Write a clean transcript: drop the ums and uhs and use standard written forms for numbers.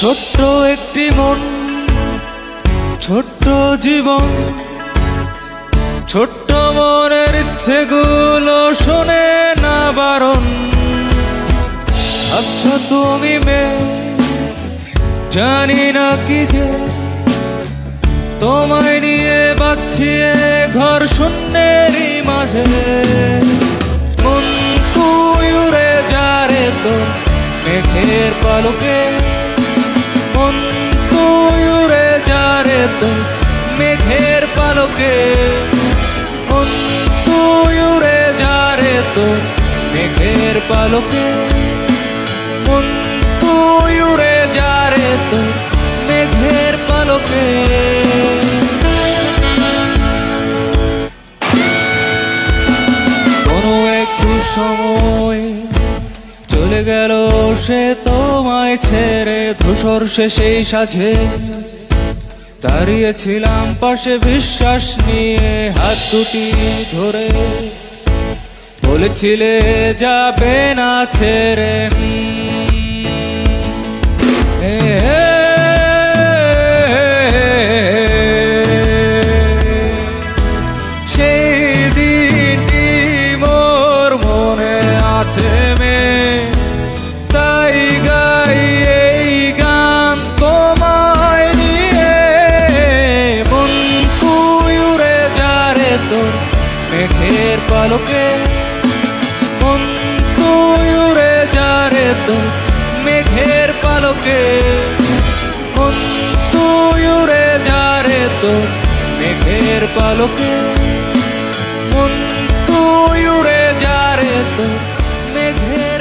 ছোট্ট একটি মন, ছোট্ট জীবন, ছোট্ট মনের ইচ্ছেগুলো শোনে না বারণ। ভাবছো তুমি মেয়ে, জানি না কি যে তোমায় নিয়ে বাঁচিয়ে ঘর শূন্যেরই মাঝে। মন তুই উড়ে যা রে তোর মেঘের পালকে, মন তুই উড়ে যা রে তোর মেঘের পালকে, মন তুই উড়ে যা রে তোর মেঘের পালকে, মন তুই উড়ে যা রে তোর মেঘের পালকে। কোনো একটু সময় চলে গেল সে তোমায় ছেড়ে, ধূসর সে সেই সাঝে দাঁড়িয়েছিলাম পাশে বিশ্বাস নিয়ে, হাত দুটি ধরে বলেছিলে যাবে না ছেড়ে। সেই দিনটি মোর মনে আছে মে, তাই গাই এই গান তোমায় নিয়ে। মন তুই উড়ে যা রে তোর মেঘের পালকে, মন তুই উড়ে যা রে তোর মেঘের পালকে, মন তুই উড়ে যা রে তোর মেঘের পালকে, মন তুই উড়ে যা রে তোর মেঘের